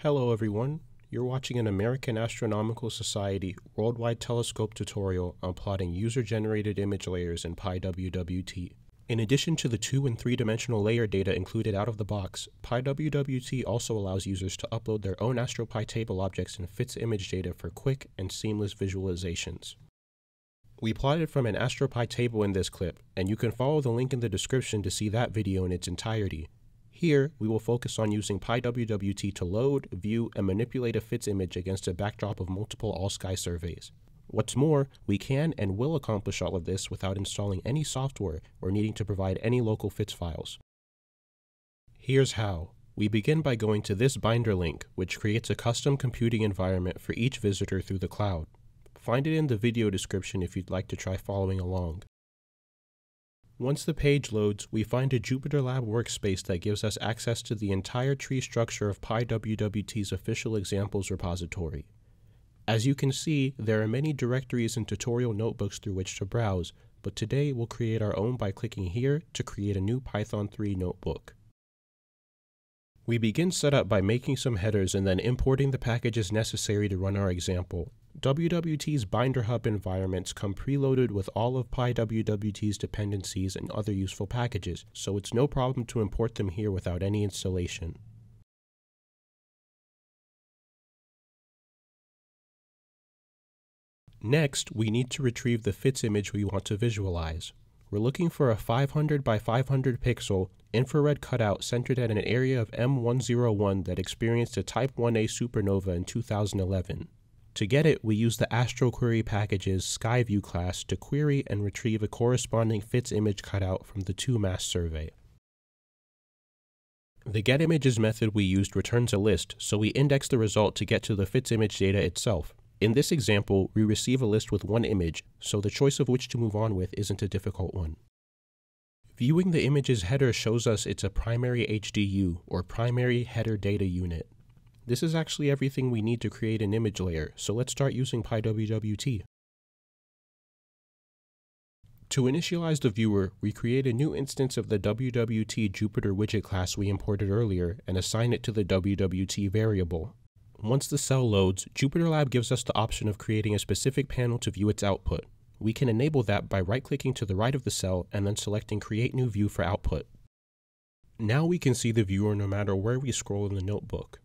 Hello everyone, you're watching an American Astronomical Society worldwide telescope tutorial on plotting user-generated image layers in pywwt. In addition to the 2- and 3-dimensional layer data included out of the box, pywwt also allows users to upload their own AstroPy table objects and FITS image data for quick and seamless visualizations. We plotted from an AstroPy table in this clip, and you can follow the link in the description to see that video in its entirety. Here, we will focus on using pywwt to load, view, and manipulate a FITS image against a backdrop of multiple all-sky surveys. What's more, we can and will accomplish all of this without installing any software or needing to provide any local FITS files. Here's how. We begin by going to this binder link, which creates a custom computing environment for each visitor through the cloud. Find it in the video description if you'd like to try following along. Once the page loads, we find a JupyterLab workspace that gives us access to the entire tree structure of pywwt's official examples repository. As you can see, there are many directories and tutorial notebooks through which to browse, but today we'll create our own by clicking here to create a new Python 3 notebook. We begin setup by making some headers and then importing the packages necessary to run our example. WWT's Binder Hub environments come preloaded with all of pywwt's dependencies and other useful packages, so it's no problem to import them here without any installation. Next, we need to retrieve the FITS image we want to visualize. We're looking for a 500 by 500 pixel infrared cutout centered at an area of M101 that experienced a Type 1a supernova in 2011. To get it, we use the AstroQuery package's SkyView class to query and retrieve a corresponding FITS image cutout from the 2-mass survey. The getImages method we used returns a list, so we index the result to get to the FITS image data itself. In this example, we receive a list with one image, so the choice of which to move on with isn't a difficult one. Viewing the image's header shows us it's a primary HDU, or primary header data unit. This is actually everything we need to create an image layer, so let's start using pywwt. To initialize the viewer, we create a new instance of the WWT Jupyter widget class we imported earlier and assign it to the WWT variable. Once the cell loads, JupyterLab gives us the option of creating a specific panel to view its output. We can enable that by right-clicking to the right of the cell and then selecting Create New View for output. Now we can see the viewer no matter where we scroll in the notebook.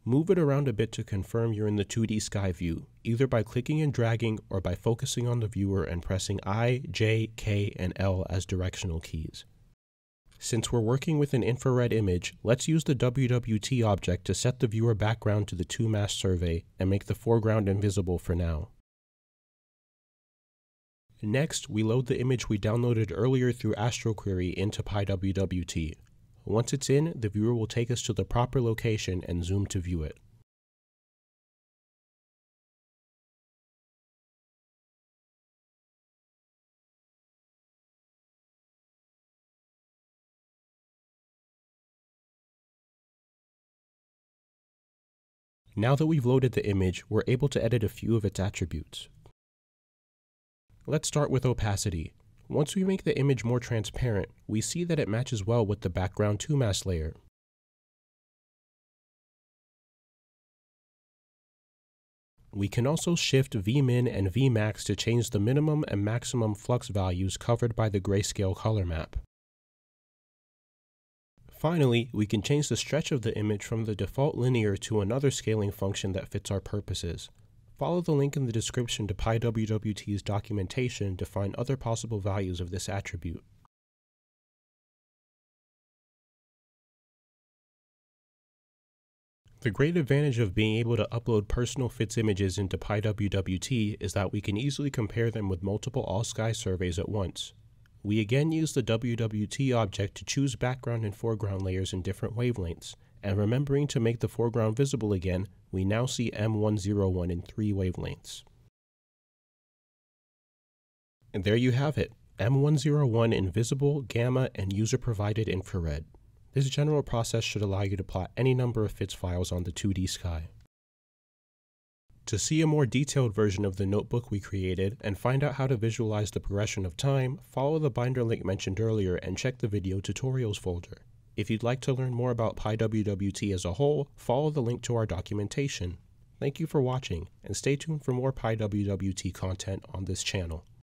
Move it around a bit to confirm you're in the 2D sky view, either by clicking and dragging or by focusing on the viewer and pressing I, J, K, and L as directional keys. Since we're working with an infrared image, let's use the WWT object to set the viewer background to the 2-mass survey and make the foreground invisible for now. Next, we load the image we downloaded earlier through AstroQuery into pywwt. Once it's in, the viewer will take us to the proper location and zoom to view it. Now that we've loaded the image, we're able to edit a few of its attributes. Let's start with opacity. Once we make the image more transparent, we see that it matches well with the background 2-mass layer. We can also shift Vmin and Vmax to change the minimum and maximum flux values covered by the grayscale color map. Finally, we can change the stretch of the image from the default linear to another scaling function that fits our purposes. Follow the link in the description to pywwt's documentation to find other possible values of this attribute. The great advantage of being able to upload personal FITS images into pywwt is that we can easily compare them with multiple all-sky surveys at once. We again use the WWT object to choose background and foreground layers in different wavelengths, and remembering to make the foreground visible again, we now see M101 in 3 wavelengths. And there you have it, M101 in visible, gamma, and user-provided infrared. This general process should allow you to plot any number of FITS files on the 2D sky. To see a more detailed version of the notebook we created and find out how to visualize the progression of time, follow the binder link mentioned earlier and check the video tutorials folder. If you'd like to learn more about pywwt as a whole, follow the link to our documentation. Thank you for watching, and stay tuned for more pywwt content on this channel.